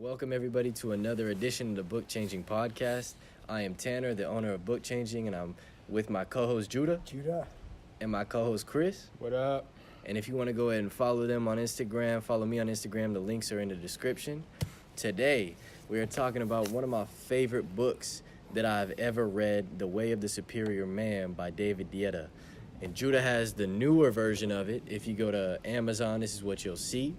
Welcome everybody to another edition of the Bookchanging podcast. I am Tanner, the owner of Bookchanging, and I'm with my co-host Judah and my co-host Chris. What up? And if you want to go ahead and follow them on Instagram, follow me on Instagram. The links are in the description. Today, we are talking about one of my favorite books that I've ever read, The Way of the Superior Man by David Dieta. And Judah has the newer version of it. If you go to Amazon, this is what you'll see.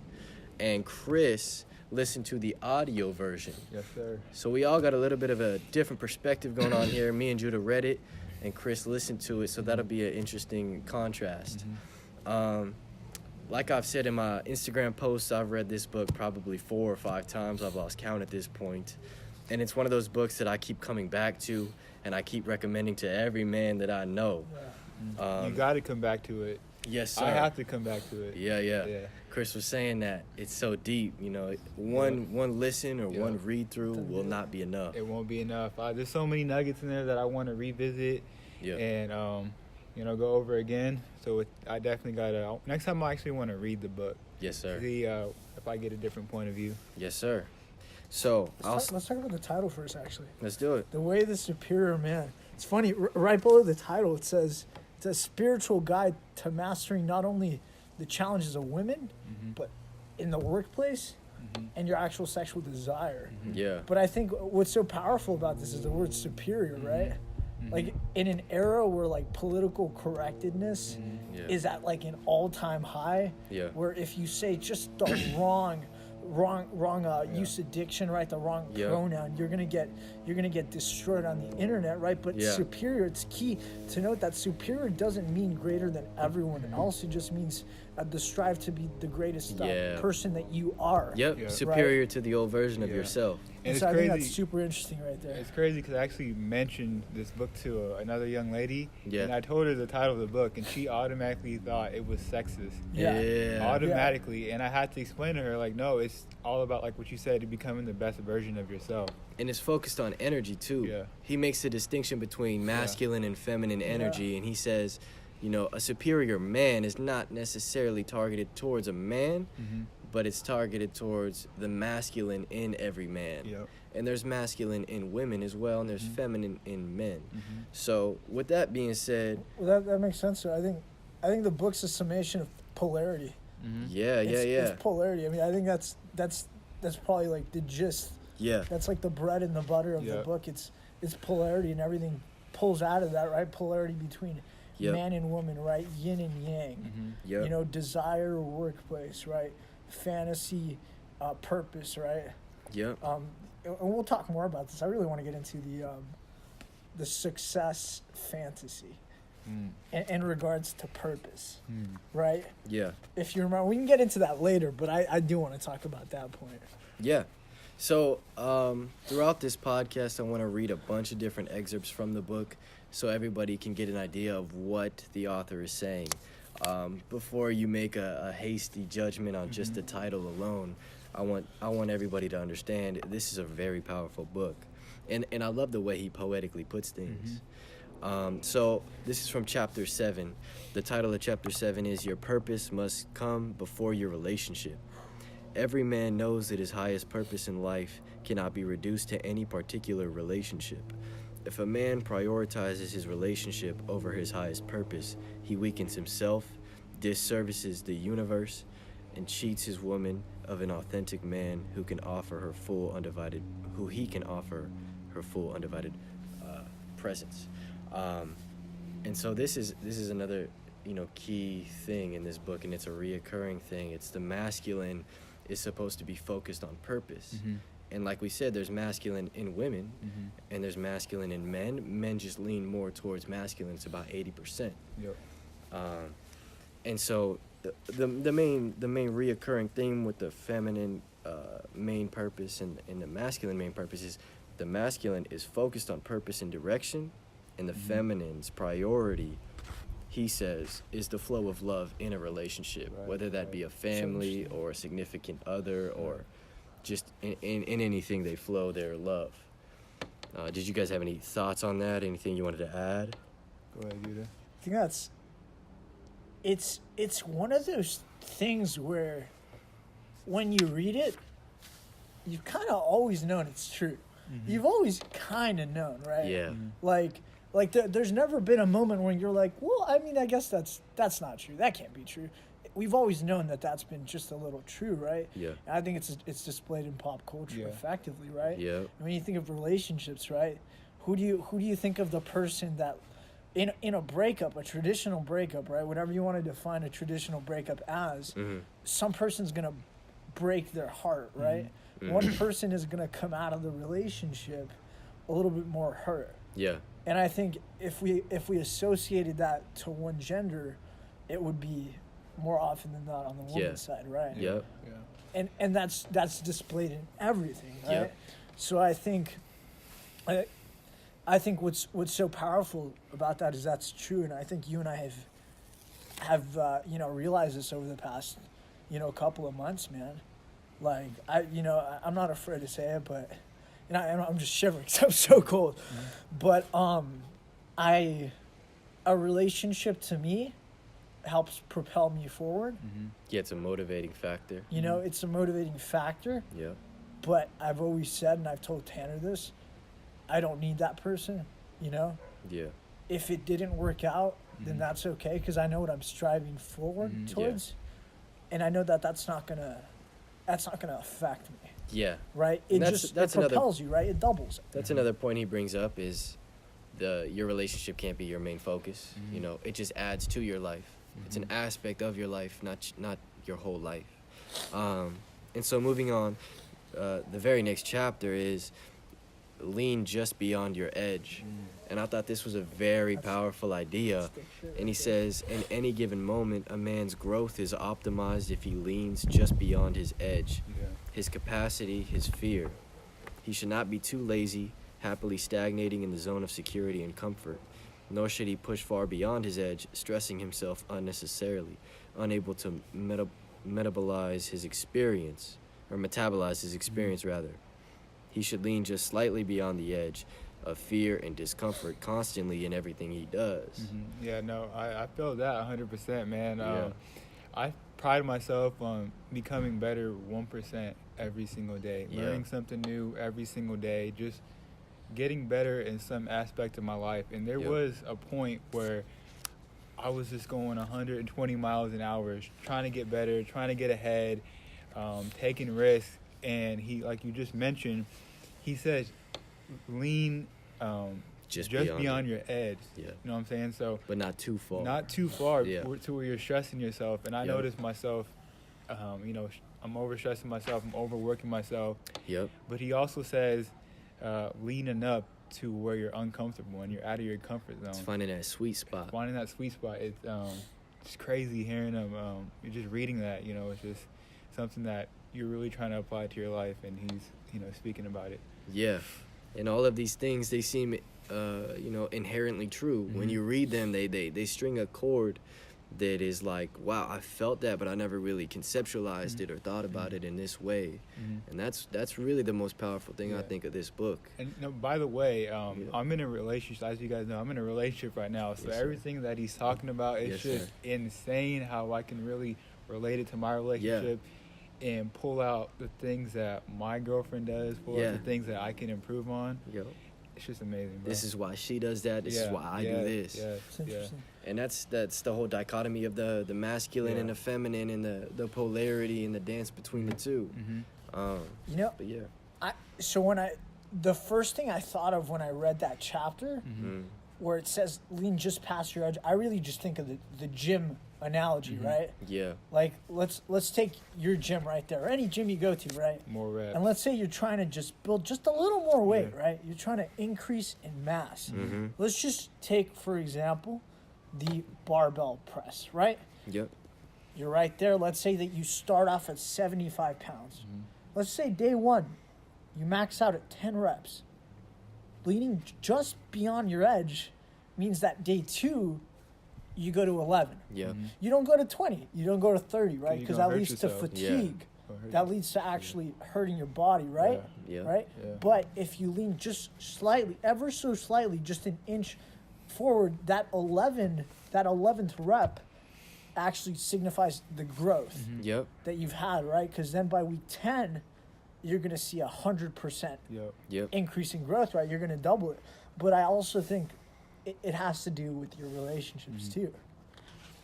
And Chris listened to the audio version. Yes, sir. So we all got a little bit of a different perspective going on here. Me and Judah read it, and Chris listened to it, so that'll be an interesting contrast. Like I've said in my Instagram posts, I've read this book probably 4 or 5 times. I've lost count at this point. And it's one of those books that I keep coming back to, and I keep recommending to every man that I know. You got to come back to it. Yes, sir. I have to come back to it. Yeah. Chris was saying that it's so deep, you know, one listen or one read through will not be enough. It won't be enough. There's so many nuggets in there that I want to revisit and, go over again. So I definitely got to, next time I actually want to read the book. Yes, sir. See if I get a different point of view. Yes, sir. So let's talk about the title first, actually. Let's do it. The Way of the Superior Man. It's funny, right below the title, it says, it's a spiritual guide to mastering not only the challenges of women, but in the workplace and your actual sexual desire. Yeah. But I think what's so powerful about this is the word superior, right? Like in an era where like political correctness is at like an all-time high, where if you say just the wrong use of diction, right, the wrong pronoun, you're gonna get destroyed on the internet, right? But superior, it's key to note that superior doesn't mean greater than everyone else. It just means the strive to be the greatest person that you are. Superior right? to the old version of yourself. And so it's I crazy. think that's super interesting right there. It's crazy because I actually mentioned this book to another young lady, and I told her the title of the book, and she automatically thought it was sexist. Automatically. And I had to explain to her, like, no, it's all about, like what you said, becoming the best version of yourself. And it's focused on energy, too. He makes a distinction between masculine and feminine energy, and he says, you know, a superior man is not necessarily targeted towards a man, but it's targeted towards the masculine in every man. And there's masculine in women as well, and there's feminine in men. So with that being said... Well, that makes sense. So I think the book's a summation of polarity. It's polarity. I mean, I think that's probably like the gist. That's like the bread and the butter of the book. It's polarity, and everything pulls out of that, right? Polarity between man and woman, right? Yin and yang. You know, desire, workplace, right? Fantasy, purpose, right? And we'll talk more about this. I really want to get into the success fantasy in regards to purpose, right? If you remember, we can get into that later, but I do want to talk about that point. So throughout this podcast, I want to read a bunch of different excerpts from the book so everybody can get an idea of what the author is saying. Before you make a hasty judgment on just the title alone, I want everybody to understand this is a very powerful book. And I love the way he poetically puts things. So this is from chapter 7. The title of chapter 7 is Your Purpose Must Come Before Your Relationship. Every man knows that his highest purpose in life cannot be reduced to any particular relationship. If a man prioritizes his relationship over his highest purpose, he weakens himself, disservices the universe, and cheats his woman of an authentic man who he can offer her full undivided presence. And so this is another, key thing in this book, and it's a reoccurring thing. It's the masculine is supposed to be focused on purpose. And like we said, there's masculine in women, and there's masculine in men. Men just lean more towards masculine. It's about 80%. And so the main reoccurring theme with the feminine main purpose and the masculine main purpose is the masculine is focused on purpose and direction, and the feminine's priority, he says, is the flow of love in a relationship, whether that be a family or a significant other or just in anything they flow their love. Did you guys have any thoughts on that? Anything you wanted to add? Go ahead, Judah. I think it's one of those things where when you read it, you've kind of always known it's true. You've always kind of known, right? Yeah. Like there's never been a moment when you're like, well, I mean, I guess that's not true. That can't be true. We've always known that that's been just a little true, right? Yeah. And I think it's displayed in pop culture effectively, right? Yeah. And when you think of relationships, right? Who do you think of the person that in a breakup, a traditional breakup, right? Whatever you want to define a traditional breakup as, some person's gonna break their heart, right? One person is gonna come out of the relationship a little bit more hurt. Yeah. And I think if we associated that to one gender, it would be more often than not on the woman's side, right? Yep. Yeah. And that's displayed in everything, right? Yep. So I think what's so powerful about that is that's true, and I think you and I have realized this over the past couple of months, man. Like I'm not afraid to say it, but I'm just shivering because I'm so cold. But a relationship to me helps propel me forward. Yeah, it's a motivating factor. It's a motivating factor. Yeah. But I've always said, and I've told Tanner this, I don't need that person. Yeah. If it didn't work out, then that's okay, because I know what I'm striving forward towards, and I know that that's not gonna affect me. Yeah. Right. It propels you. Right. It doubles. That's another point he brings up is your relationship can't be your main focus. It just adds to your life. It's an aspect of your life, not your whole life. And so moving on, the very next chapter is lean just beyond your edge. And I thought this was a very powerful idea. And he says, in any given moment, a man's growth is optimized if he leans just beyond his edge, his capacity, his fear. He should not be too lazy, happily stagnating in the zone of security and comfort, nor should he push far beyond his edge, stressing himself unnecessarily, unable to metabolize his experience, rather. He should lean just slightly beyond the edge of fear and discomfort constantly in everything he does. Yeah, no, I feel that 100%, man. I pride myself on becoming better 1% every single day, learning something new every single day, just getting better in some aspect of my life. And there was a point where I was just going 120 miles an hour, trying to get better, trying to get ahead, taking risks. And he, like you just mentioned, he says, lean just beyond your edge. Yeah. You know what I'm saying? So, but not too far. Not too far to where you're stressing yourself. And I noticed myself, I'm overstressing myself, I'm overworking myself. Yep. But he also says, leaning up to where you're uncomfortable and you're out of your comfort zone. It's finding that sweet spot. It's crazy hearing him. You're just reading that, it's just something that you're really trying to apply to your life, and he's, speaking about it. Yeah. And all of these things, they seem, inherently true. When you read them, they string a chord that is like, wow, I felt that, but I never really conceptualized it or thought about it in this way. And that's really the most powerful thing, I think, of this book. And by the way, I'm in a relationship. As you guys know, I'm in a relationship right now. So everything that he's talking about is just insane, how I can really relate it to my relationship and pull out the things that my girlfriend does, pull out the things that I can improve on. It's just amazing, bro. This is why she does that. This is why I do this. And that's the whole dichotomy of the masculine and the feminine, and the polarity and the dance between the two. The first thing I thought of when I read that chapter, where it says lean just past your edge, I really just think of the gym analogy, right? Yeah. Like let's take your gym right there, or any gym you go to, right? More reps. And let's say you're trying to just build just a little more weight, right? You're trying to increase in mass. Let's just take, for example, the barbell press, right? Yep. You're right there. Let's say that you start off at 75 pounds. Let's say day one, you max out at 10 reps. Leaning just beyond your edge means that day two, you go to 11. Yeah. You don't go to 20. You don't go to 30, right? Because that leads to fatigue. That leads to actually hurting your body, right? Right? Yeah. But if you lean just slightly, ever so slightly, just an inch forward, that 11th rep actually signifies the growth that you've had, right? Because then by week 10, you're going to see 100% Yep. increase in growth, right? You're going to double it. But I also think it has to do with your relationships too,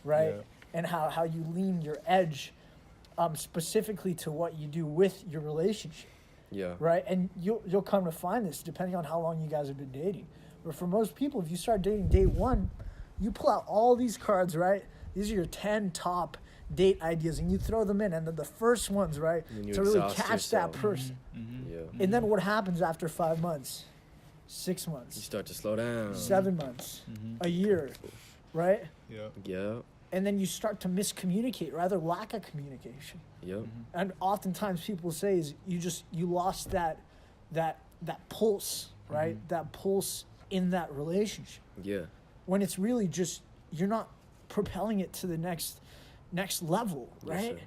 right? Yeah. And how you lean your edge specifically to what you do with your relationship. Yeah. Right? And you'll come to find this depending on how long you guys have been dating. But for most people, if you start dating date one, you pull out all these cards, right? These are your 10 top date ideas, and you throw them in, and then the first ones, right, to really catch that person. Yeah. And then what happens after 5 months, 6 You months, start to slow down. 7 months, a year, right? Yeah. And then you start to miscommunicate, rather lack of communication. Yep. And oftentimes people say is you lost that pulse, right? That pulse in that relationship. Yeah. When it's really just you're not propelling it to the next level, right? Yes, sir.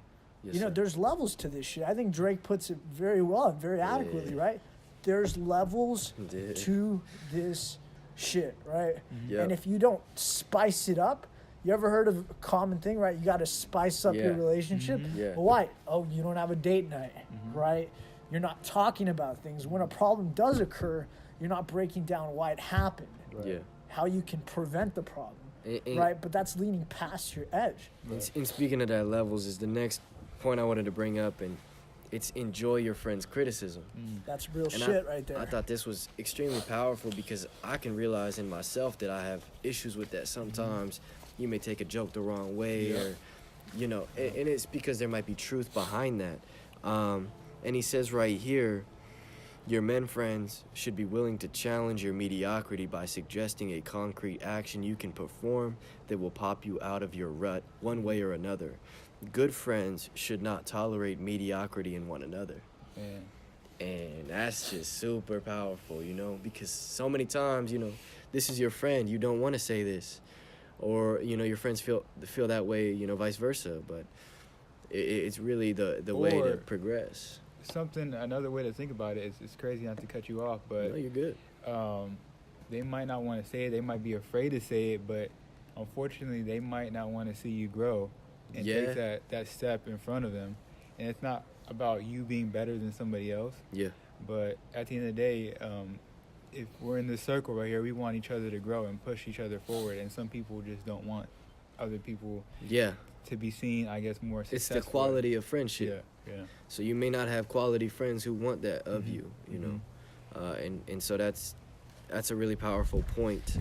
Yes, You know, sir. there's levels to this shit. I think Drake puts it very well and very adequately, right? There's levels to this shit, right? Yep. And if you don't spice it up, you ever heard of a common thing, right? You got to spice up your relationship. Yeah. Well, why? Oh, you don't have a date night, right? You're not talking about things. When a problem does occur, you're not breaking down why it happened, Yeah. how you can prevent the problem, And- right? But that's leaning past your edge. And speaking of that levels is the next point I wanted to bring up, and it's enjoy your friend's criticism. That's real And shit right there. I thought this was extremely powerful because I can realize in myself that I have issues with that sometimes. You may take a joke the wrong way, or, you know, and it's because there might be truth behind that. And he says right here, your men friends should be willing to challenge your mediocrity by suggesting a concrete action you can perform that will pop you out of your rut one way or another. Good friends should not tolerate mediocrity in one another. Yeah. And that's just super powerful, you know, because so many times, you know, this is your friend, you don't want to say this. Or, you know, your friends feel that way, you know, vice versa. But it's really the way to progress. Another way to think about it is, it's crazy not to cut you off, but No, you're good. They might not want to say it. They might be afraid to say it, but unfortunately, they might not want to see you grow and take that step in front of them. And it's not about you being better than somebody else. Yeah. But at the end of the day, if we're in this circle right here, we want each other to grow and push each other forward. And some people just don't want other people to be seen, I guess, more successful. It's the quality of friendship. Yeah. So you may not have quality friends who want that of you, you know. And so that's a really powerful point.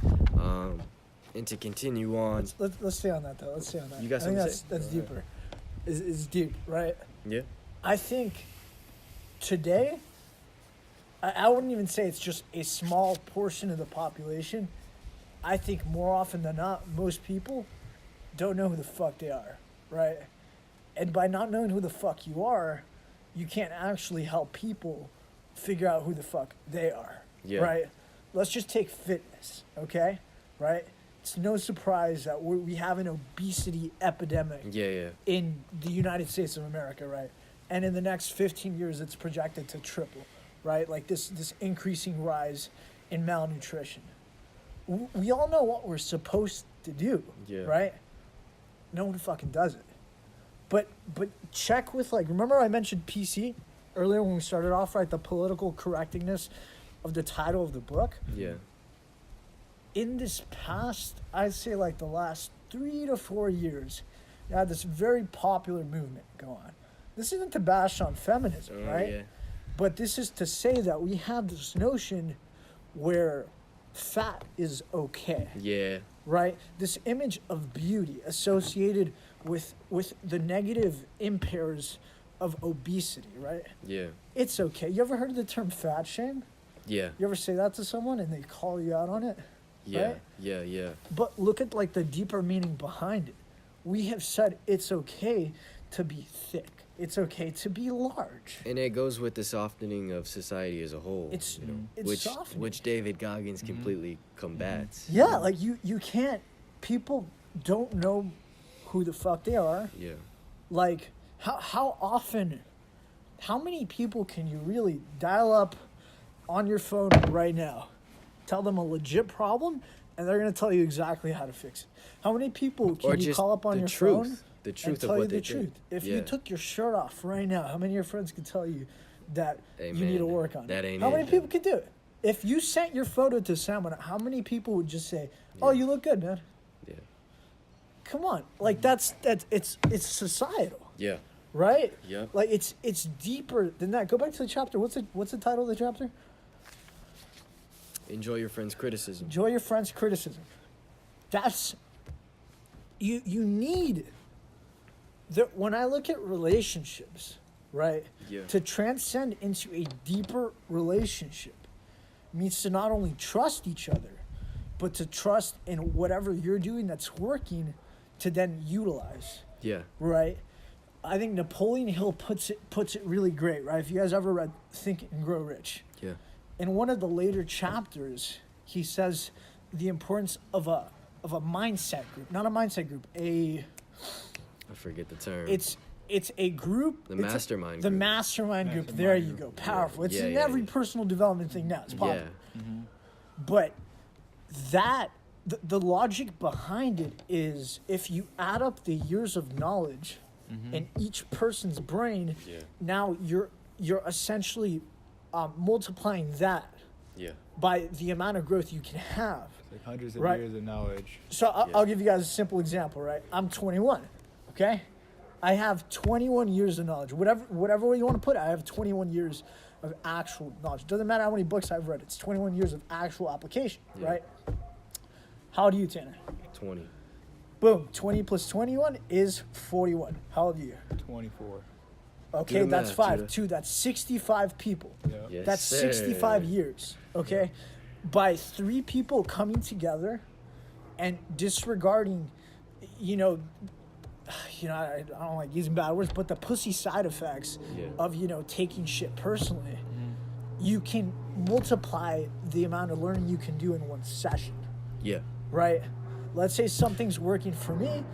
And to continue on. Let's stay on that, though. Let's stay on that. You got I think something to say? that's deeper. Is deep, right? Yeah. I think today, I wouldn't even say it's just a small portion of the population. I think more often than not, most people don't know who the fuck they are, right? And by not knowing who the fuck you are, you can't actually help people figure out who the fuck they are, right? Let's just take fitness, okay? Right? It's no surprise that we have an obesity epidemic in the United States of America, right? And in the next 15 years, it's projected to triple, right? Like this increasing rise in malnutrition. We all know what we're supposed to do, right? No one fucking does it. But check with, like, remember I mentioned PC earlier when we started off, right? The political correctness of the title of the book. Yeah. In this past, I'd say like the last 3 to 4 years, you had this very popular movement go on. This isn't to bash on feminism, right? Yeah. But this is to say that we have this notion where fat is okay. Yeah. Right? This image of beauty associated with the negative impairs of obesity, right? Yeah. It's okay. You ever heard of the term fat shame? Yeah. You ever say that to someone and they call you out on it? Yeah. Right? Yeah. But look at like the deeper meaning behind it. We have said it's okay to be thick. It's okay to be large. And it goes with the softening of society as a whole. It's softening. Which David Goggins completely combats. Yeah, like you can't. People don't know who the fuck they are. Yeah. Like how often, how many people can you really dial up on your phone right now? Tell them a legit problem, and they're gonna tell you exactly how to fix it. How many people can you call up on your phone? The truth and tell of what you the they truth. think. If you took your shirt off right now, how many of your friends could tell you that you need to work on. That ain't How many people could do it? If you sent your photo to someone, how many people would just say, "Oh, you look good, man"? Yeah. Come on, like that's it's societal. Yeah. Right? Yep. Like it's deeper than that. Go back to the chapter. What's the title of the chapter? Enjoy your friend's criticism. Enjoy your friend's criticism. That's you need when I look at relationships, right? Yeah. To transcend into a deeper relationship means to not only trust each other, but to trust in whatever you're doing that's working to then utilize. Yeah. Right? I think Napoleon Hill puts it really great, right? If you guys ever read Think and Grow Rich. Yeah. In one of the later chapters, he says the importance of a mindset group, not a mindset group, I forget the term. It's a group. The mastermind group. The mastermind group. There you go. Powerful. It's in every personal development thing now. It's popular. Yeah. Mm-hmm. But that the logic behind it is if you add up the years of knowledge in each person's brain, now you're essentially multiplying that by the amount of growth you can have. It's like hundreds of years of knowledge. So I'll give you guys a simple example, right? I'm 21, okay? I have 21 years of knowledge. Whatever way you want to put it, I have 21 years of actual knowledge. Doesn't matter how many books I've read. It's 21 years of actual application, right? How old are you, Tanner? 20. Boom. 20 plus 21 is 41. How old are you? 24. Okay, that's 5. 2, that's 65 people. Yeah. Yes, that's sir. 65 years, okay? By 3 people coming together and disregarding, I don't like using bad words, but the pussy side effects of, taking shit personally, you can multiply the amount of learning you can do in one session. Yeah. Right? Let's say something's working for me,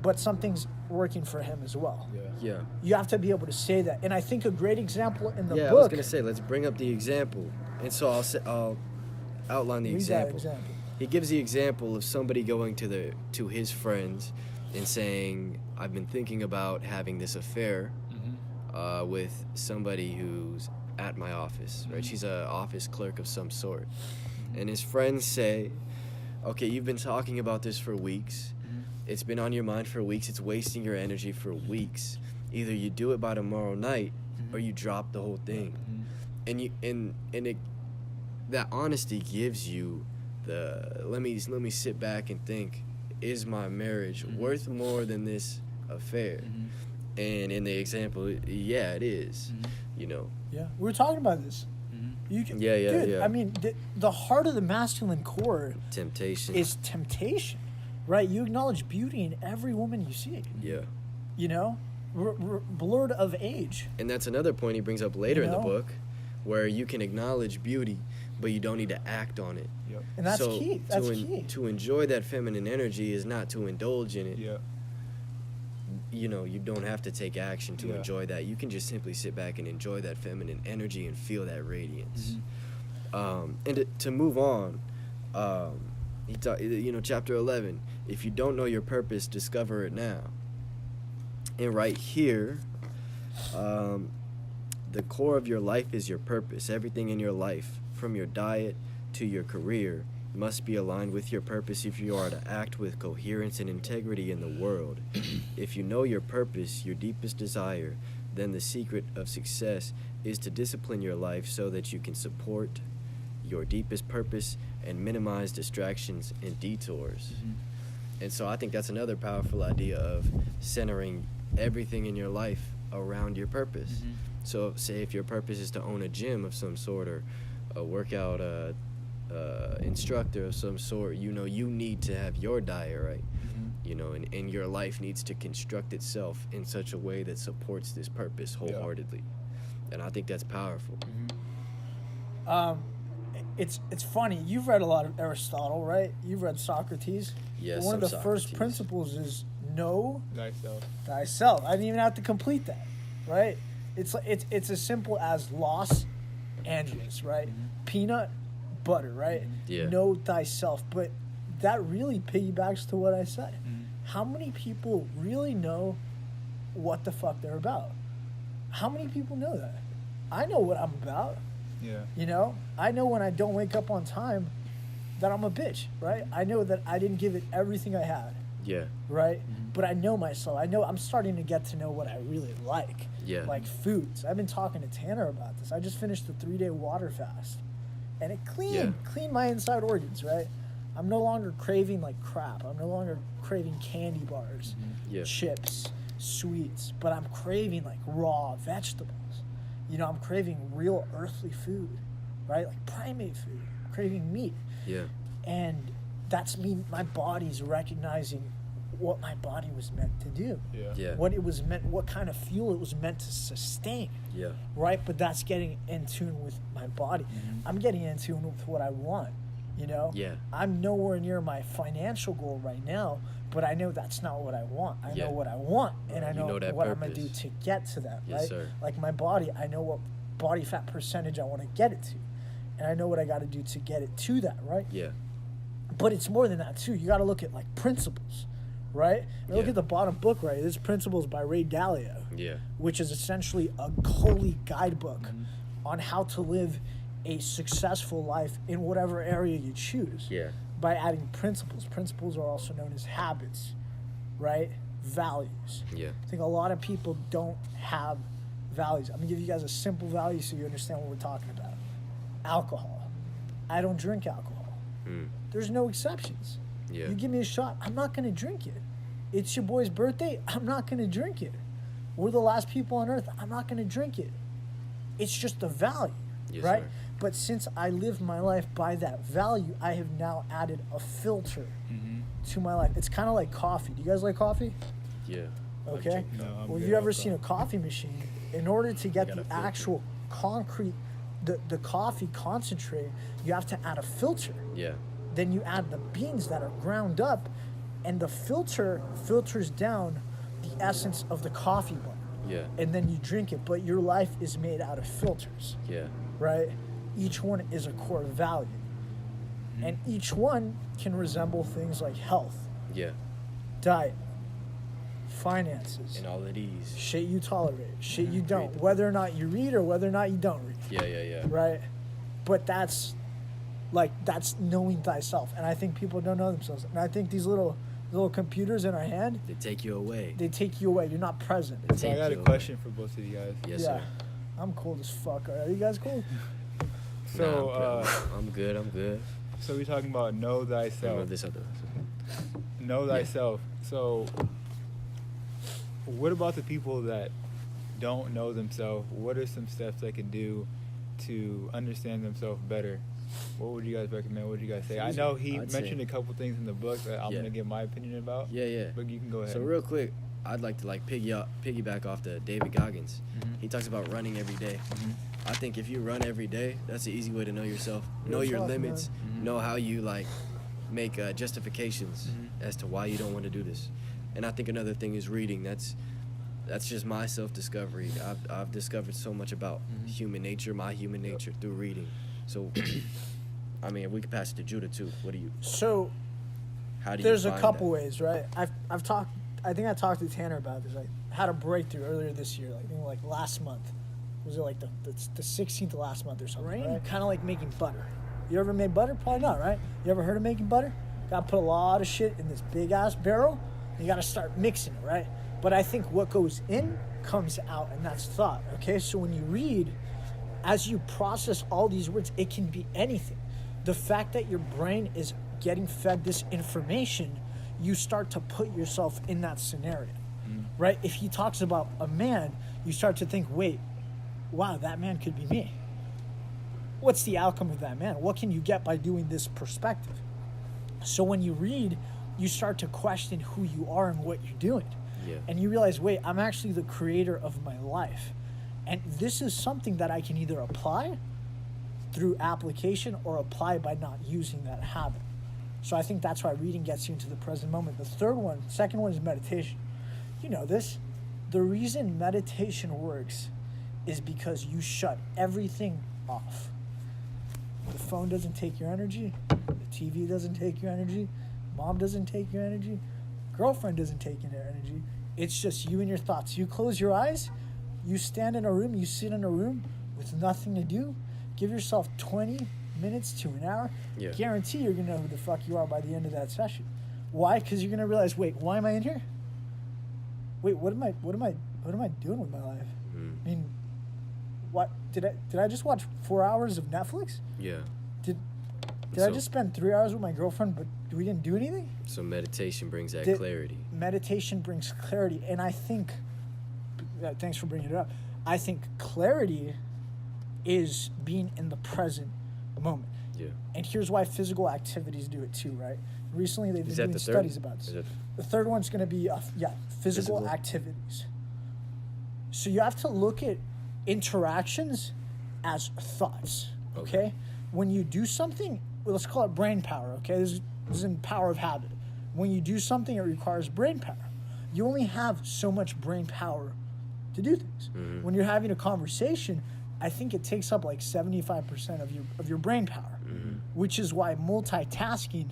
but something's working for him as well. Yeah. You have to be able to say that. And I think a great example in the book... Yeah, I was going to say, let's bring up the example. And so I'll outline the example. He gives the example of somebody going to his friends and saying, I've been thinking about having this affair with somebody who's at my office, right? She's an office clerk of some sort. And his friends say, okay, you've been talking about this for weeks. It's been on your mind for weeks. It's wasting your energy for weeks. Either you do it by tomorrow night or you drop the whole thing. And that honesty gives you let me sit back and think, is my marriage worth more than this affair? And in the example, yeah, it is. Yeah, we were talking about this. Dude, yeah. I mean, the heart of the masculine core temptation is temptation, right? You acknowledge beauty in every woman you see. Yeah. We're blurred of age. And that's another point he brings up later in the book, where you can acknowledge beauty, but you don't need to act on it. Yep. And that's key. That's key. To enjoy that feminine energy is not to indulge in it. Yeah. You don't have to take action to enjoy that. You can just simply sit back and enjoy that feminine energy and feel that radiance. And to move on, chapter 11, if you don't know your purpose, discover it now. And right here, the core of your life is your purpose. Everything in your life, from your diet to your career, must be aligned with your purpose if you are to act with coherence and integrity in the world. If you know your purpose, your deepest desire, then the secret of success is to discipline your life so that you can support your deepest purpose and minimize distractions and detours. And so I think that's another powerful idea of centering everything in your life around your purpose. So say if your purpose is to own a gym of some sort or a workout instructor of some sort, you need to have your diet right, and your life needs to construct itself in such a way that supports this purpose wholeheartedly. And I think that's powerful. It's funny, you've read a lot of Aristotle, right? You've read Socrates. Yes. One of the first principles is know thyself. I didn't even have to complete that, right? It's as simple as Los Angeles, right? Peanut butter, right? Know thyself. But that really piggybacks to what I said. How many people really know what the fuck they're about? How many people know that? I know what I'm about. Yeah. You know, I know when I don't wake up on time that I'm a bitch, right? I know that I didn't give it everything I had. Yeah. Right? Mm-hmm. But I know myself. I know I'm starting to get to know what I really like. Yeah. Like foods. I've been talking to Tanner about this. I just finished a 3-day water fast. And it cleaned my inside organs, right? I'm no longer craving like crap. I'm no longer craving candy bars, chips, sweets, but I'm craving like raw vegetables. You know, I'm craving real earthly food, right? Like primate food. I'm craving meat. Yeah. And that's me, my body's recognizing what my body was meant to do. What it was meant, what kind of fuel it was meant to sustain. Yeah. Right? But that's getting in tune with my body. Mm-hmm. I'm getting in tune with what I want, you know? Yeah. I'm nowhere near my financial goal right now, but I know that's not what I want. I know what I want, and I know what purpose. I'm going to do to get to that, right? Sir. Like my body, I know what body fat percentage I want to get it to, and I know what I got to do to get it to that, right? Yeah. But it's more than that, too. You got to look at, like, principles, right? Look at the bottom book, right? This Principles by Ray Dalio, which is essentially a holy guidebook on how to live a successful life in whatever area you choose. Yeah. By adding principles. Principles are also known as habits, right? Values. Yeah. I think a lot of people don't have values. I'm going to give you guys a simple value so you understand what we're talking about. Alcohol. I don't drink alcohol. There's no exceptions. Yeah. You give me a shot, I'm not going to drink it. It's your boy's birthday, I'm not going to drink it. We're the last people on earth, I'm not going to drink it. It's just a value, right? Sir. But since I live my life by that value, I have now added a filter to my life. It's kind of like coffee. Do you guys like coffee? Yeah. Okay. No, well, have you ever seen a coffee machine? In order to get the actual concrete, the coffee concentrate, you have to add a filter. Yeah. Then you add the beans that are ground up, and the filter filters down the essence of the coffee one. Yeah. And then you drink it, but your life is made out of filters. Yeah. Right? Each one is a core value. And each one can resemble things like health. Yeah. Diet. Finances. And all of these. Shit you tolerate. Shit you don't. Whether or not you read or whether or not you don't read. Yeah. Right? But that's knowing thyself. And I think people don't know themselves. And I think these little computers in our hand, they take you away. You're not present. So I got a question for both of you guys. Yes, sir. I'm cold as fuck. Are you guys cool? So I'm good. So we're talking about know thyself. Know thyself. So what about the people that don't know themselves? What are some steps they can do to understand themselves better? What would you guys recommend? What would you guys say? I know he mentioned a couple things in the book that I'm gonna give my opinion about. Yeah. But you can go ahead. So real quick, I'd like to piggyback off the David Goggins. He talks about running every day. I think if you run every day, that's an easy way to know yourself, know your limits, know how you make justifications as to why you don't want to do this. And I think another thing is reading. That's just my self-discovery. I've discovered so much about human nature, my human nature, through reading. So, I mean, we could pass it to Judah too. What do you? So, how do you? There's a couple ways, right? I've talked. I think I talked to Tanner about this. I had a breakthrough earlier this year, like last month. Was it like the 16th of last month or something? Right? Kind of like making butter. You ever made butter? Probably not, right? You ever heard of making butter? Got to put a lot of shit in this big ass barrel. You got to start mixing it, right? But I think what goes in comes out, and that's thought. Okay, so when you read, as you process all these words, it can be anything. The fact that your brain is getting fed this information, you start to put yourself in that scenario, right? If he talks about a man, you start to think, wait, wow, that man could be me. What's the outcome of that man? What can you get by doing this perspective? So when you read, you start to question who you are and what you're doing. Yeah. And you realize, wait, I'm actually the creator of my life. And this is something that I can either apply through application or apply by not using that habit. So I think that's why reading gets you into the present moment. The second one is meditation. You know this. The reason meditation works is because you shut everything off. The phone doesn't take your energy. The TV doesn't take your energy. Mom doesn't take your energy. Girlfriend doesn't take your energy. It's just you and your thoughts. You close your eyes. You stand in a room. You sit in a room with nothing to do, give yourself 20 minutes to an hour. Yeah. Guarantee you're going to know who the fuck you are by the end of that session. Why? Because you're going to realize, wait, why am I in here? Wait, what am I doing with my life? I mean, what did I just watch 4 hours of Netflix? Yeah. Did I just spend 3 hours with my girlfriend, but we didn't do anything? So meditation brings that clarity. Meditation brings clarity, and I think, thanks for bringing it up, I think clarity is being in the present moment. Yeah. And here's why physical activities do it too, right? Recently they've been doing studies about this. The third one's going to be, physical activities. So you have to look at interactions as thoughts, okay? When you do something, let's call it brain power, okay? This is in Power of Habit. When you do something, it requires brain power. You only have so much brain power to do things. Mm-hmm. When you're having a conversation, I think it takes up like 75% of your brain power, which is why multitasking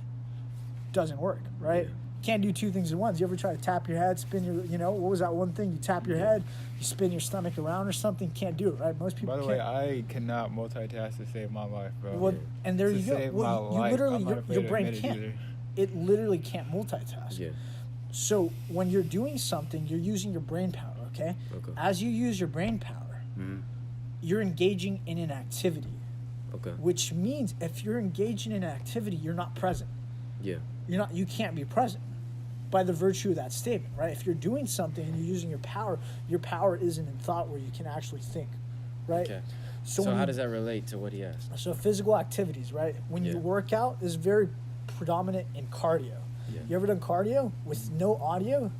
doesn't work, right? Yeah. Can't do two things at once. You ever try to tap your head, spin your, what was that one thing? You tap your head, you spin your stomach around or something. Can't do it, right? Most people can't. By the way, I cannot multitask to save my life, bro. Well, and there you go. Well, you literally, your brain can't. It literally can't multitask. Yeah. So when you're doing something, you're using your brain power, okay? As you use your brain power, you're engaging in an activity. Okay. Which means if you're engaging in an activity, you're not present. Yeah. You can't be present by the virtue of that statement, right? If you're doing something and you're using your power isn't in thought where you can actually think, right? Okay. So how does that relate to what he asked? So physical activities, right? When you work out is very predominant in cardio. Yeah. You ever done cardio? With no audio,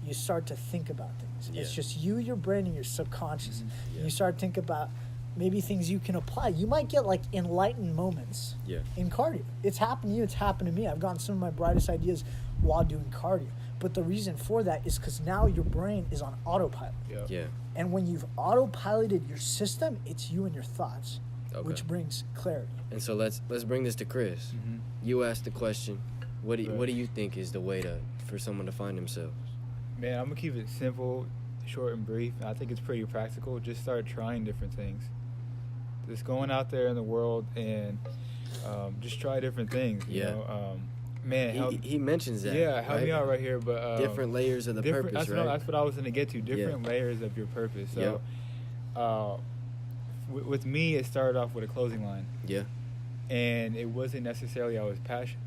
you start to think about things. Yeah. It's just you, your brain, and your subconscious. Yeah. And you start to think about maybe things you can apply. You might get like enlightened moments in cardio. It's happened to you, it's happened to me. I've gotten some of my brightest ideas while doing cardio. But the reason for that is because now your brain is on autopilot. Yeah. And when you've autopiloted your system, it's you and your thoughts, which brings clarity. And so let's bring this to Chris. Mm-hmm. You asked the question, what do you think is the way for someone to find themselves? Man, I'm gonna keep it simple, short and brief. I think it's pretty practical. Just start trying different things. Just going out there in the world and just try different things. You know? Man, he mentions that. Yeah, help me out right here. But different layers of the purpose, right? That's what I was going to get to. Different layers of your purpose. So, with me, it started off with a closing line. Yeah. And it wasn't necessarily it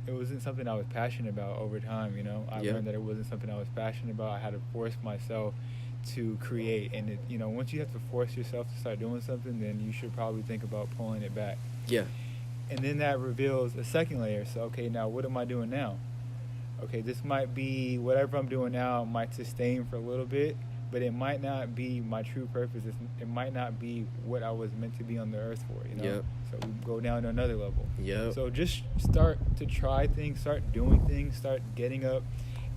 wasn't something I was passionate about over time. You know, I learned that it wasn't something I was passionate about. I had to force myself to create, and once you have to force yourself to start doing something, then you should probably think about pulling it back. Yeah. And then that reveals a second layer. So, okay, now what am I doing now? Okay, this might be whatever I'm doing now might sustain for a little bit, but it might not be my true purpose. It might not be what I was meant to be on the earth for, Yep. So we go down to another level. Yep. So just start to try things, start doing things, start getting up,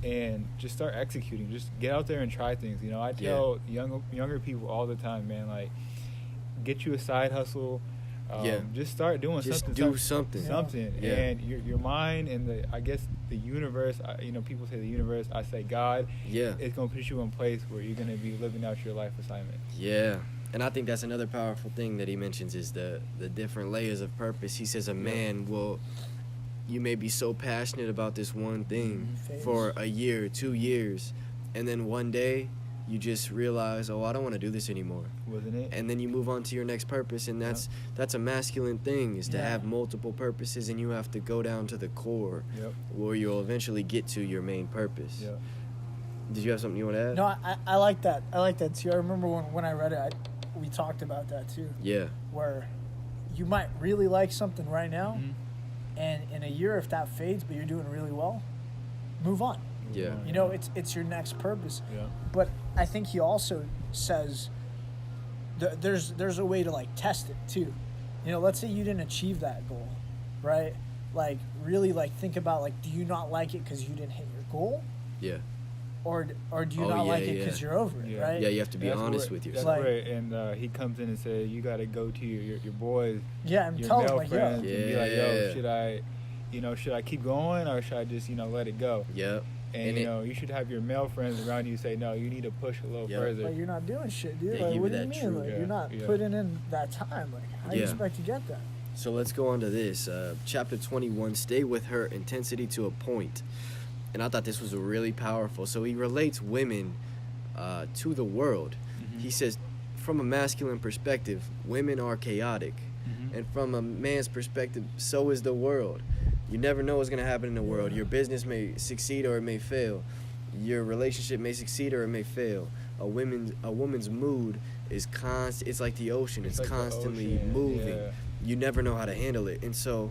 and just start executing. Just get out there and try things. I tell younger people all the time, man, like, get you a side hustle. Just start doing something. Just do something. Something. Yeah. And your mind and the universe, people say the universe, I say God. Yeah. It's going to put you in a place where you're going to be living out your life assignment. Yeah. And I think that's another powerful thing that he mentions is the different layers of purpose. He says you may be so passionate about this one thing for a year, 2 years, and then one day you just realize, I don't want to do this anymore. Wasn't it? And then you move on to your next purpose, and that's a masculine thing, is to have multiple purposes, and you have to go down to the core where you'll eventually get to your main purpose. Yep. Did you have something you want to add? No, I like that. I like that too. I remember when I read it, we talked about that too. Yeah. Where you might really like something right now, and in a year, if that fades, but you're doing really well, move on. Yeah. It's your next purpose. Yeah. But I think he also says there's a way to like test it too. Let's say you didn't achieve that goal, right? Like really like think about like, do you not like it because you didn't hit your goal? Yeah. Or do you not like it because you're over it, right? Yeah, you have to be honest with yourself. That's right. And he comes in and says, you got to go to your boys, and your tell male them, friends, and be like, yo, should I keep going or should I just, let it go? Yep. And you know, you should have your male friends around you say, no, you need to push a little further. Like, you're not doing shit, dude. Like, what do you mean? Like, you're not putting in that time. Like, how do you expect to get that? So let's go on to this. Chapter 21, stay with her, intensity to a point. And I thought this was really powerful. So he relates women to the world. Mm-hmm. He says, from a masculine perspective, women are chaotic. Mm-hmm. And from a man's perspective, so is the world. You never know what's going to happen in the world. Your business may succeed or it may fail. Your relationship may succeed or it may fail. A woman's mood is constant. It's like the ocean. It's like constantly moving. Yeah. You never know how to handle it. And so...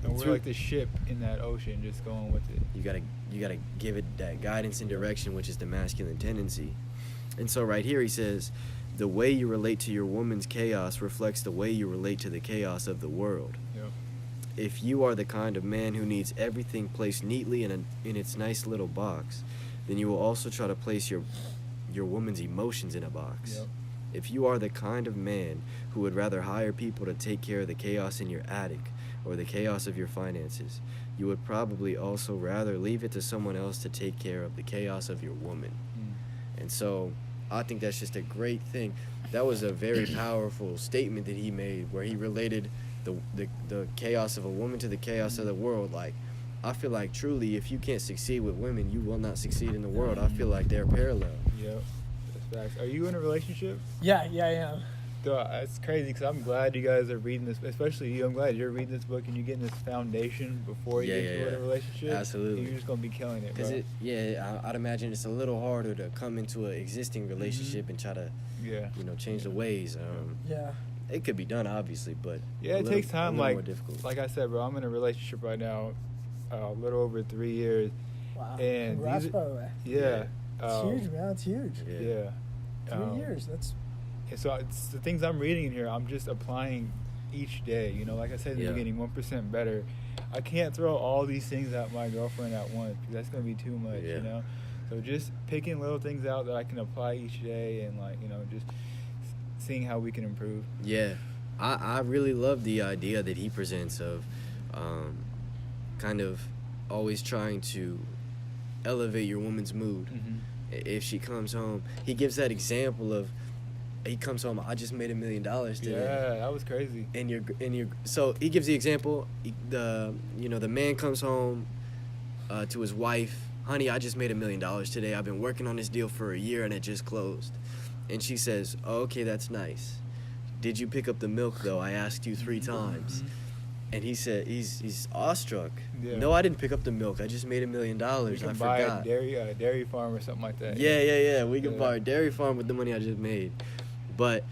And we're like the ship in that ocean, just going with it. You gotta give it that guidance and direction, which is the masculine tendency. And so right here he says, the way you relate to your woman's chaos reflects the way you relate to the chaos of the world. Yep. If you are the kind of man who needs everything placed neatly in its nice little box, then you will also try to place your woman's emotions in a box. Yep. If you are the kind of man who would rather hire people to take care of the chaos in your attic or the chaos of your finances, you would probably also rather leave it to someone else to take care of the chaos of your woman. And so I think that's just a great thing. That was a very powerful statement that he made, where he related the chaos of a woman to the chaos of the world. Like, I feel like truly, if you can't succeed with women, you will not succeed in the world. I feel like they're parallel. Yep, that's facts. Are you in a relationship? Yeah, I am. It's crazy because I'm glad you guys are reading this, especially you. I'm glad you're reading this book and you're getting this foundation before you get into a relationship. Absolutely. You're just going to be killing it, bro. I'd imagine it's a little harder to come into an existing relationship and try to, change the ways. It could be done, obviously, but it takes time. More difficult. Like I said, bro, I'm in a relationship right now, a little over 3 years. Wow. And congrats, by the way. Yeah. It's huge, man. It's huge. Yeah. 3 years. That's... And so it's the things I'm reading in here, I'm just applying each day. You know, like I said in the beginning, 1% better. I can't throw all these things at my girlfriend at once because that's going to be too much, you know? So just picking little things out that I can apply each day and, just seeing how we can improve. Yeah. I really love the idea that he presents of kind of always trying to elevate your woman's mood. Mm-hmm. If she comes home, he gives that example of, he comes home, I just made $1 million today. Yeah, that was crazy. So he gives the example, the man comes home to his wife, honey, I just made $1 million today. I've been working on this deal for a year and it just closed. And she says, oh, okay, that's nice. Did you pick up the milk though? I asked you 3 times. Mm-hmm. And he said, he's awestruck. Yeah. No, I didn't pick up the milk. I just made $1 million. We can buy a dairy farm or something like that. Yeah. We can buy a dairy farm with the money I just made. But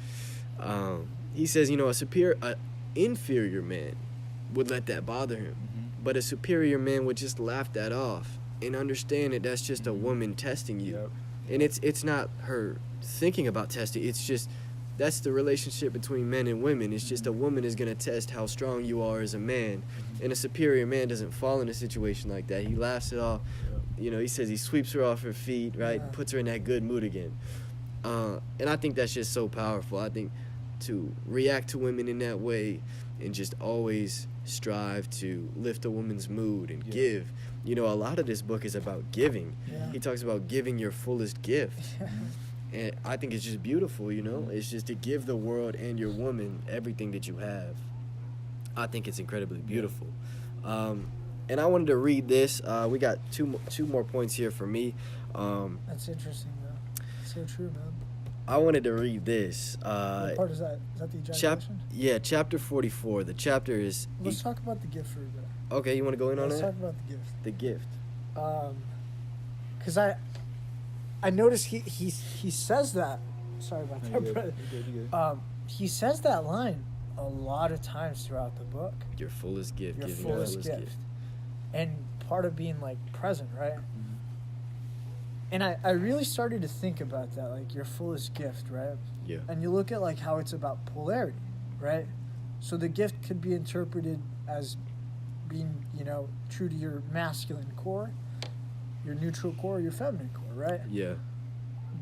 he says, an inferior man would let that bother him. Mm-hmm. But a superior man would just laugh that off and understand that that's just a woman testing you. Yep. And it's not her thinking about testing. It's just, that's the relationship between men and women. It's just a woman is going to test how strong you are as a man. Mm-hmm. And a superior man doesn't fall in a situation like that. He laughs it off. Yep. He says he sweeps her off her feet, right? Yeah. Puts her in that good mood again. And I think that's just so powerful. I think to react to women in that way and just always strive to lift a woman's mood and give. A lot of this book is about giving. Yeah. He talks about giving your fullest gift. And I think it's just beautiful, It's just to give the world and your woman everything that you have. I think it's incredibly beautiful. And I wanted to read this. We got two more points here for me. That's interesting, though. So true, man. I wanted to read this. What part is that? Is that the ejaculation? Chapter 44. The chapter is... Let's talk about the gift for a bit. Okay, you want to go in on that? Let's talk about the gift. The gift. Because I noticed he says that... Sorry about that, brother. You're good. He says that line a lot of times throughout the book. Your fullest gift. Your fullest gift. And part of being, present, right? And I really started to think about that, your fullest gift, right? Yeah. And you look at, how it's about polarity, right? So the gift could be interpreted as being, true to your masculine core, your neutral core, your feminine core, right? Yeah.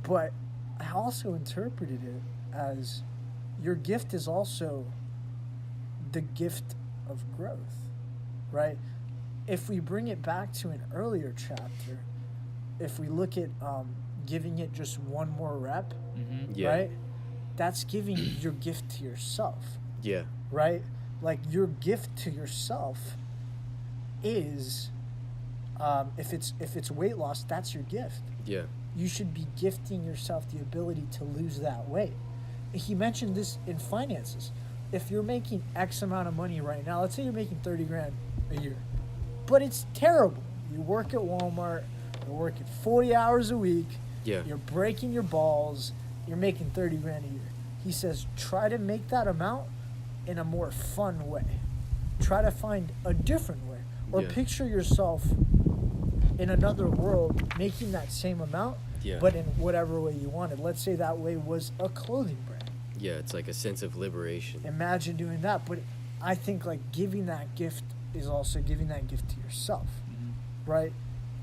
But I also interpreted it as your gift is also the gift of growth, right? if we bring it back to an earlier chapter, if we look at giving it just one more rep, right? That's giving your gift to yourself. Yeah. Right? Like, your gift to yourself is, if it's weight loss, that's your gift. Yeah. You should be gifting yourself the ability to lose that weight. He mentioned this in finances. If you're making X amount of money right now, let's say you're making 30 grand a year, but it's terrible. You work at Walmart, you're working 40 hours a week, you're breaking your balls, you're making 30 grand a year. He says, try to make that amount in a more fun way. Try to find a different way. Or picture yourself in another world making that same amount, but in whatever way you wanted. Let's say that way was a clothing brand. Yeah, it's like a sense of liberation. Imagine doing that. But I think, like, giving that gift is also giving that gift to yourself, right?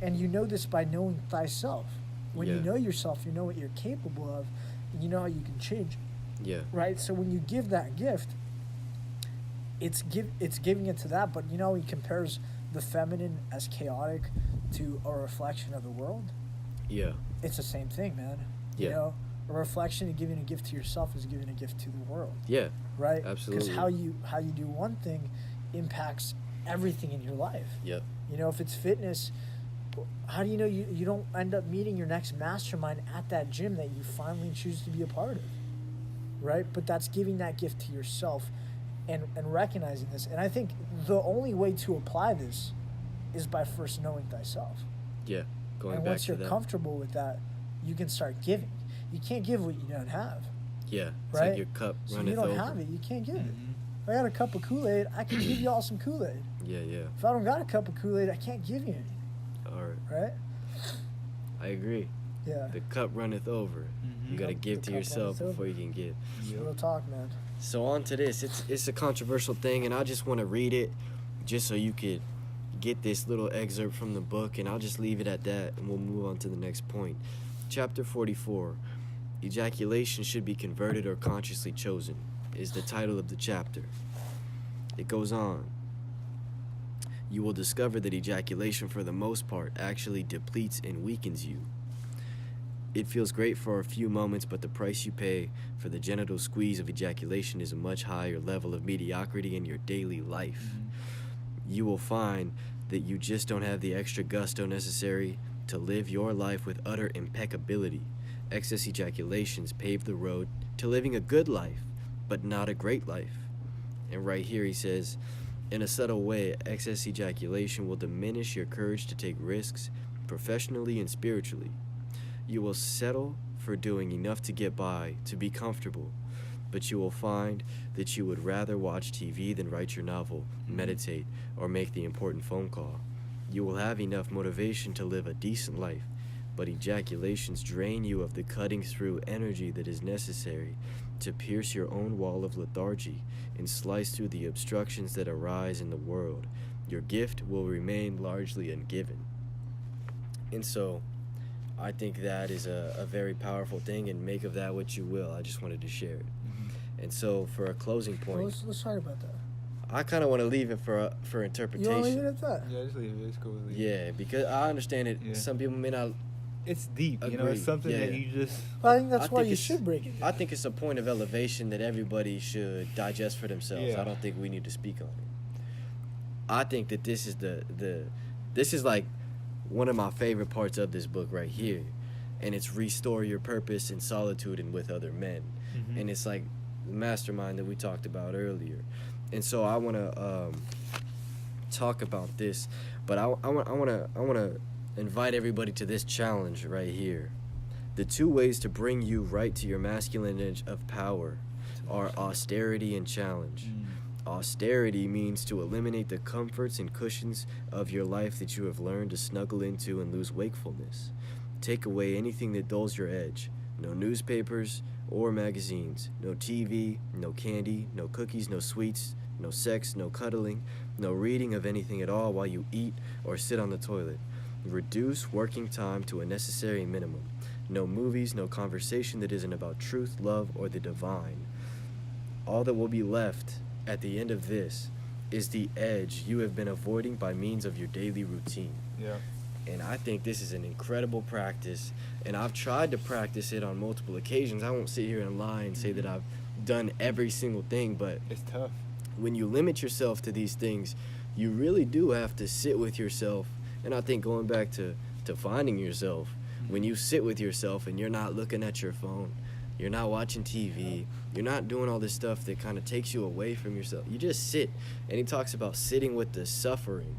And you know this by knowing thyself. When you know yourself, you know what you're capable of, and you know how you can change. Yeah. Right? So when you give that gift, it's giving it to that. But you know, he compares the feminine as chaotic to a reflection of the world. Yeah. It's the same thing, man. Yeah. You know, a reflection of giving a gift to yourself is giving a gift to the world. Yeah. Right? Absolutely. Because how you do one thing impacts everything in your life. Yep. You know, if it's fitness, how do you know you don't end up meeting your next mastermind at that gym that you finally choose to be a part of? Right? But that's giving that gift to yourself and recognizing this. And I think the only way to apply this is by first knowing thyself. Yeah. Going and back once to you're that. comfortable with that, you can start giving. You can't give what you don't have. Yeah. It's right? like your cup so runneth you don't over. have it, you can't give it. If I got a cup of Kool-Aid, I can give you all some Kool-Aid. Yeah, yeah. If I don't got a cup of Kool-Aid, I can't give you any. All right. Right? I agree. Yeah. The cup runneth over. You got to give to yourself before you can give. Real talk, man. So on to this. It's a controversial thing, and I just want to read it just so you could get this little excerpt from the book, and I'll just leave it at that, and we'll move on to the next point. Chapter 44, Ejaculation Should Be Converted or Consciously Chosen, is the title of the chapter. It goes on. You will discover that ejaculation, for the most part, actually depletes and weakens you. It feels great for a few moments, but the price you pay for the genital squeeze of ejaculation is a much higher level of mediocrity in your daily life. You will find that you just don't have the extra gusto necessary to live your life with utter impeccability. Excess ejaculations pave the road to living a good life, but not a great life. And right here he says, in a subtle way, excess ejaculation will diminish your courage to take risks, professionally and spiritually. You will settle for doing enough to get by, to be comfortable, but you will find that you would rather watch TV than write your novel, meditate, or make the important phone call. You will have enough motivation to live a decent life, but ejaculations drain you of the cutting-through energy that is necessary to pierce your own wall of lethargy and slice through the obstructions that arise in the world. Your gift will remain largely ungiven. And so, I think that is a very powerful thing, and make of that what you will. I just wanted to share it. And so, for a closing point... Well, let's talk about that. I kind of want to leave it for interpretation. You want to leave it at that? Yeah, just leave it. It's cool. Yeah, because I understand it. Yeah. Some people may not... It's deep, agree. you know. It's something Yeah. that you just... I think that's I why think you it's- should break it. I think it's a point of elevation that everybody should digest for themselves. Yeah. I don't think we need to speak on it. I think that this is this is like one of my favorite parts of this book right here, and it's restore your purpose in solitude and with other men, and it's like the mastermind that we talked about earlier, and so I want to talk about this, but I want to invite everybody to this challenge right here. The two ways to bring you right to your masculine edge of power are austerity and challenge. Austerity means to eliminate the comforts and cushions of your life that you have learned to snuggle into and lose wakefulness. Take away anything that dulls your edge. No newspapers or magazines. No TV, no candy, no cookies, no sweets, no sex, no cuddling, no reading of anything at all while you eat or sit on the toilet. Reduce working time to a necessary minimum. No movies, no conversation that isn't about truth, love, or the divine. All that will be left at the end of this is the edge you have been avoiding by means of your daily routine. Yeah. And I think this is an incredible practice, and I've tried to practice it on multiple occasions. I won't sit here and lie and say that I've done every single thing, but it's tough. When you limit yourself to these things, you really do have to sit with yourself. And I think going back to finding yourself, when you sit with yourself and you're not looking at your phone, you're not watching TV, you're not doing all this stuff that kind of takes you away from yourself. You just sit. And he talks about sitting with the suffering.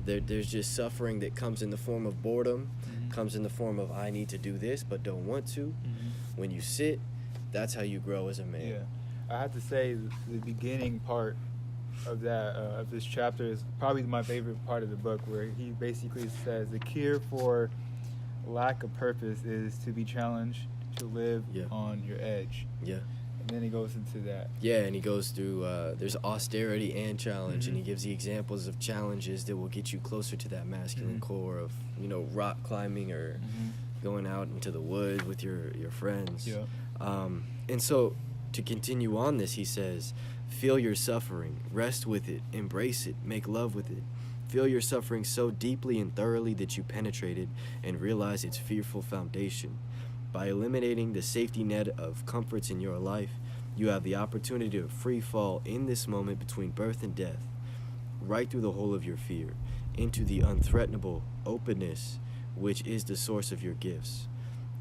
There's just suffering that comes in the form of boredom, comes in the form of I need to do this but don't want to. When you sit, that's how you grow as a man. Yeah, I have to say the beginning part of that of this chapter is probably my favorite part of the book, where he basically says the cure for lack of purpose is to be challenged to live on your edge. Yeah. And then he goes into that. Yeah, and he goes through, there's austerity and challenge, and he gives the examples of challenges that will get you closer to that masculine core of, rock climbing or going out into the woods with your friends. Yeah. And so, to continue on this, he says, feel your suffering, rest with it, embrace it, make love with it. Feel your suffering so deeply and thoroughly that you penetrate it and realize its fearful foundation. By eliminating the safety net of comforts in your life, you have the opportunity to free fall in this moment between birth and death, right through the hole of your fear, into the unthreatenable openness which is the source of your gifts.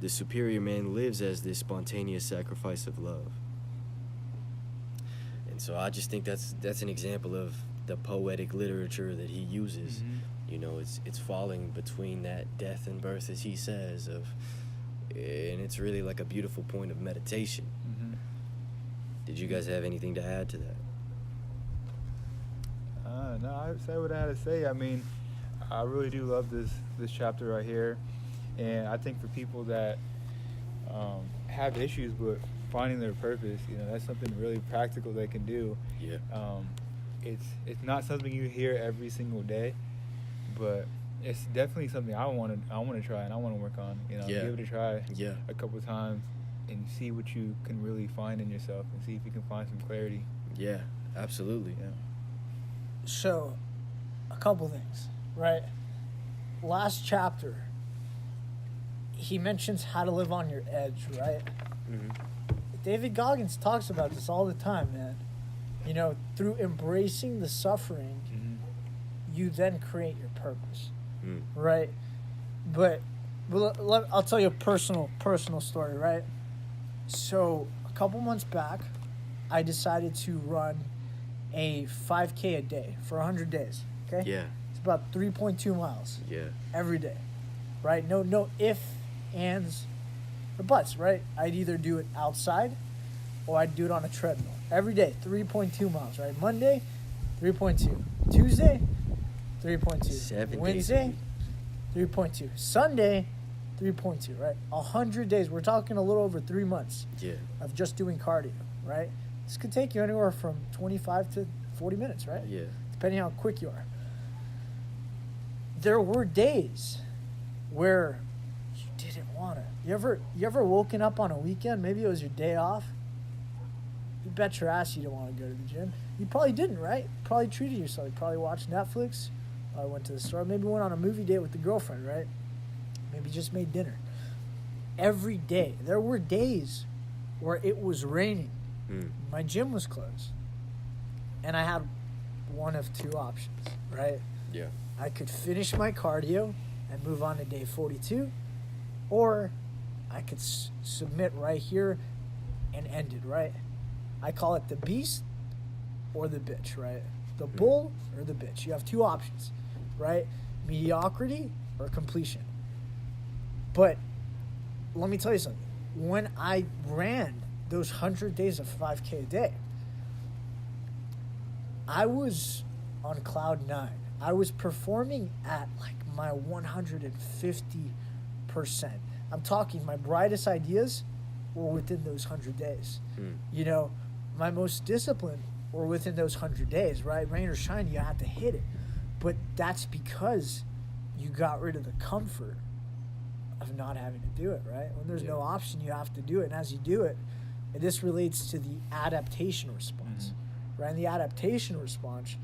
The superior man lives as this spontaneous sacrifice of love. And so I just think that's an example of the poetic literature that he uses. It's falling between that death and birth, as he says, and it's really like a beautiful point of meditation. Did you guys have anything to add to that? No, I would say what I had to say. I mean, I really do love this chapter right here, and I think for people that have issues with finding their purpose, that's something really practical they can do. Yeah. It's not something you hear every single day, but it's definitely something I want to try and I want to work on. Give it a try a couple of times and see what you can really find in yourself and see if you can find some clarity. Yeah, absolutely. Yeah. So, a couple things, right? Last chapter, he mentions how to live on your edge, right? David Goggins talks about this all the time, man. Through embracing the suffering, you then create your purpose. Right? But I'll tell you a personal story, right? So a couple months back, I decided to run a 5K a day for 100 days. Okay? Yeah. It's about 3.2 miles. Yeah. Every day. Right? No ifs, ands, or buts, right? I'd either do it outside or I'd do it on a treadmill. Every day, 3.2 miles, right? Monday, 3.2. Tuesday, 3.2. 7 Wednesday, 3.2. Sunday, 3.2, right? 100 days. We're talking a little over 3 months of just doing cardio, right? This could take you anywhere from 25 to 40 minutes, right? Yeah. Depending on how quick you are. There were days where you didn't want to. You ever woken up on a weekend, maybe it was your day off? You bet your ass you didn't want to go to the gym. You probably didn't, right? Probably treated yourself. You probably watched Netflix. Probably went to the store. Maybe went on a movie date with the girlfriend, right? Maybe just made dinner. Every day. There were days where it was raining. My gym was closed. And I had one of two options, right? Yeah. I could finish my cardio and move on to day 42, or I could submit right here and end it, right? I call it the beast or the bitch, right? The bull or the bitch. You have two options, right? Mediocrity or completion. But let me tell you something. When I ran those 100 days of 5K a day, I was on cloud 9. I was performing at like my 150%. I'm talking my brightest ideas were within those 100 days. My most disciplined were within those 100 days, right? Rain or shine, you have to hit it. But that's because you got rid of the comfort of not having to do it, right? When there's no option, you have to do it. And as you do it, and this relates to the adaptation response, right? And the adaptation response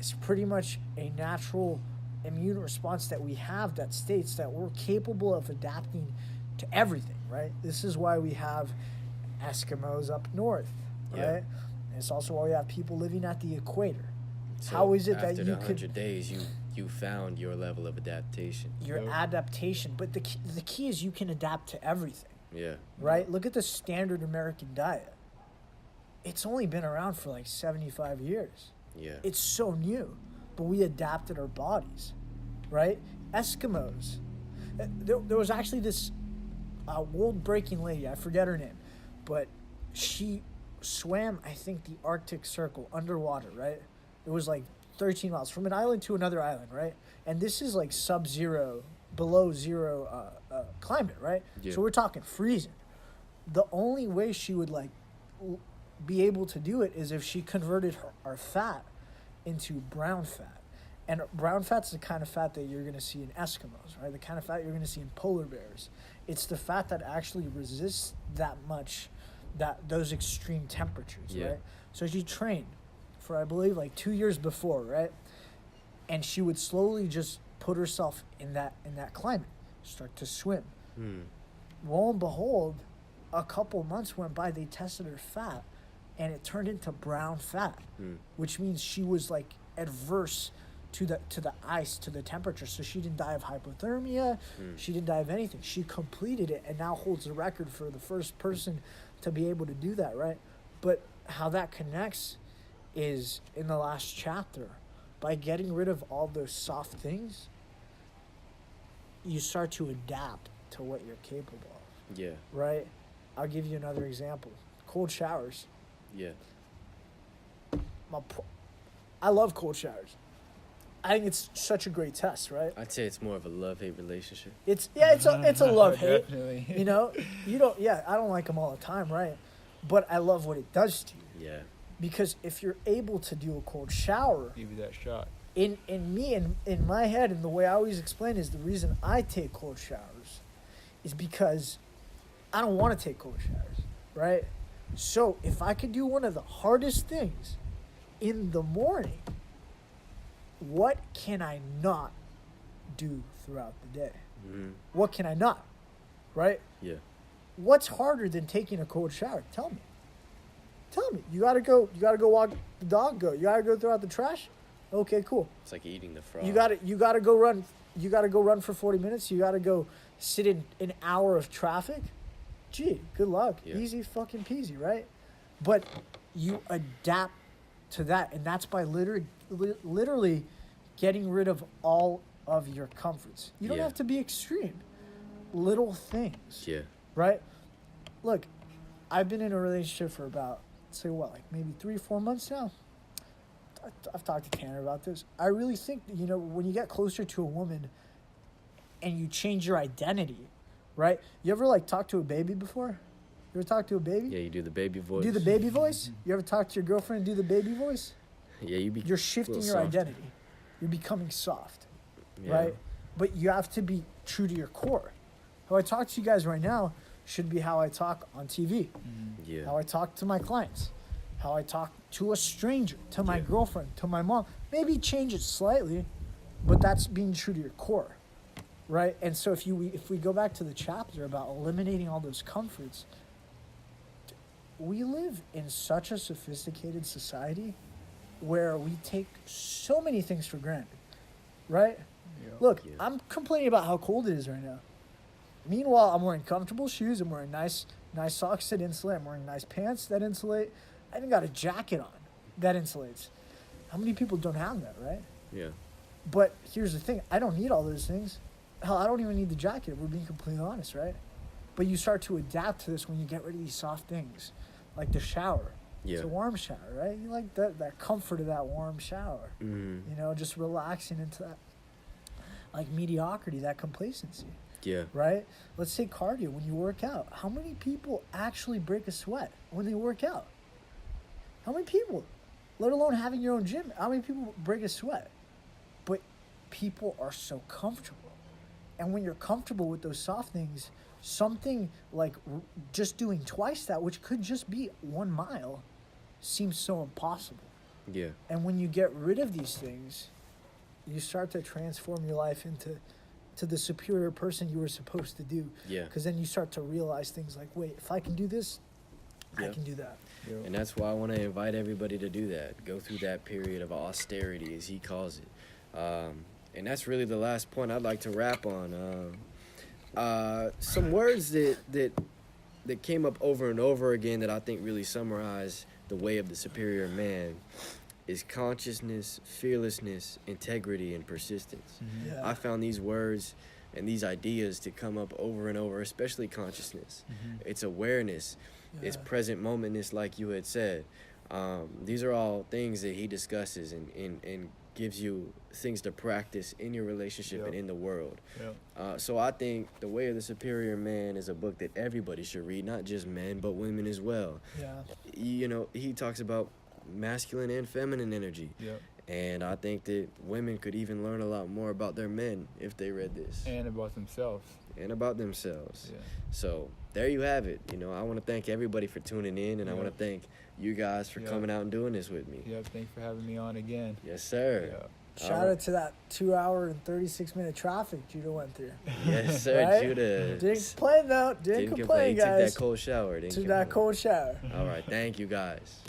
it's pretty much a natural immune response that we have that states that we're capable of adapting to everything, right? This is why we have Eskimos up north, right? Yeah. And it's also why we have people living at the equator. So how is it that after you the 100 days, you found your level of adaptation? Your adaptation. But the key is you can adapt to everything. Yeah. Right? Look at the standard American diet. It's only been around for like 75 years. Yeah. It's so new, but we adapted our bodies, right? Eskimos. There was actually this world-breaking lady, I forget her name, but she swam, I think, the Arctic Circle underwater, right? It was like 13 miles from an island to another island, right? And this is like sub-zero, below zero climate, right? Yeah. So we're talking freezing. The only way she would like be able to do it is if she converted our fat into brown fat. And brown fat's the kind of fat that you're going to see in Eskimos, right? The kind of fat you're going to see in polar bears. It's the fat that actually resists that much, those extreme temperatures, right? So she trained for, I believe, like 2 years before, right? And she would slowly just put herself in that climate, start to swim. Lo and behold, a couple months went by, they tested her fat, and it turned into brown fat, which means she was like adverse to the ice, to the temperature. So she didn't die of hypothermia. She didn't die of anything. She completed it and now holds the record for the first person to be able to do that, right? But how that connects is in the last chapter. By getting rid of all those soft things, you start to adapt to what you're capable of. Yeah. Right? I'll give you another example. Cold showers. Yeah. I love cold showers. I think it's such a great test, right? I'd say it's more of a love-hate relationship. It's a love-hate. Definitely. You know, I don't like them all the time, right? But I love what it does to you. Yeah. Because if you're able to do a cold shower, Give you that shot. in my head, and the way I always explain is the reason I take cold showers is because I don't want to take cold showers, right? So if I could do one of the hardest things in the morning, what can I not do throughout the day? What can I not, right? Yeah. What's harder than taking a cold shower? Tell me. You gotta go walk the dog. You gotta go throw out the trash. Okay, cool. It's like eating the frog. You gotta go run. You gotta go run for 40 minutes. You gotta go sit in an hour of traffic. Gee, good luck. Yeah. Easy fucking peasy, right? But you adapt to that, and that's by literally getting rid of all of your comforts. You don't have to be extreme. Little things. Yeah. Right? Look, I've been in a relationship for about, say what, like maybe 3-4 months now. I've talked to Tanner about this. I really think that, when you get closer to a woman and you change your identity, right? You ever like talk to a baby before? You ever talk to a baby? Yeah, you do the baby voice. Do the baby voice? You ever talk to your girlfriend and do the baby voice? Yeah, you're shifting your identity. You're becoming soft, right? But you have to be true to your core. How I talk to you guys right now should be how I talk on TV. Yeah. How I talk to my clients. How I talk to a stranger, to my girlfriend, to my mom. Maybe change it slightly, but that's being true to your core, right? And so if we go back to the chapter about eliminating all those comforts, we live in such a sophisticated society where we take so many things for granted, right? Look, I'm complaining about how cold it is right now. Meanwhile, I'm wearing comfortable shoes. I'm wearing nice socks that insulate. I'm wearing nice pants that insulate. I even got a jacket on that insulates. How many people don't have that, right? Yeah. But here's the thing. I don't need all those things. Hell, I don't even need the jacket if we're being completely honest, right? But you start to adapt to this when you get rid of these soft things, like the shower. Yeah. It's a warm shower, right? You like that comfort of that warm shower. Just relaxing into that, like mediocrity, that complacency. Yeah. Right? Let's say cardio, when you work out. How many people actually break a sweat when they work out? How many people? Let alone having your own gym. How many people break a sweat? But people are so comfortable. And when you're comfortable with those soft things, something like just doing twice that, which could just be 1 mile, seems so impossible. Yeah. And when you get rid of these things, you start to transform your life into the superior person you were supposed to do. Yeah. Because then you start to realize things like, wait, if I can do this, I can do that. And that's why I want to invite everybody to do that. Go through that period of austerity, as he calls it. And that's really the last point I'd like to wrap on. Some words that came up over and over again that I think really summarize the way of the superior man is consciousness, fearlessness, integrity, and persistence. Mm-hmm. Yeah. I found these words and these ideas to come up over and over, especially consciousness. Mm-hmm. It's awareness. Yeah. It's present momentness, like you had said. These are all things that he discusses and gives you things to practice in your relationship and in the world. So I think The Way of the Superior Man is a book that everybody should read, not just men, but women as well. Yeah. You know, he talks about masculine and feminine energy. And I think that women could even learn a lot more about their men if they read this. And about themselves. So there you have it. You know, I want to thank everybody for tuning in, and I want to thank you guys for coming out and doing this with me. Thanks for having me on again. Yes, sir. Shout out to that 2 hour and 36-minute traffic Judah went through. Yes, sir, right? Judah. Didn't complain, though. Didn't complain, guys. Took that cold shower. Took that cold shower. All right, thank you, guys.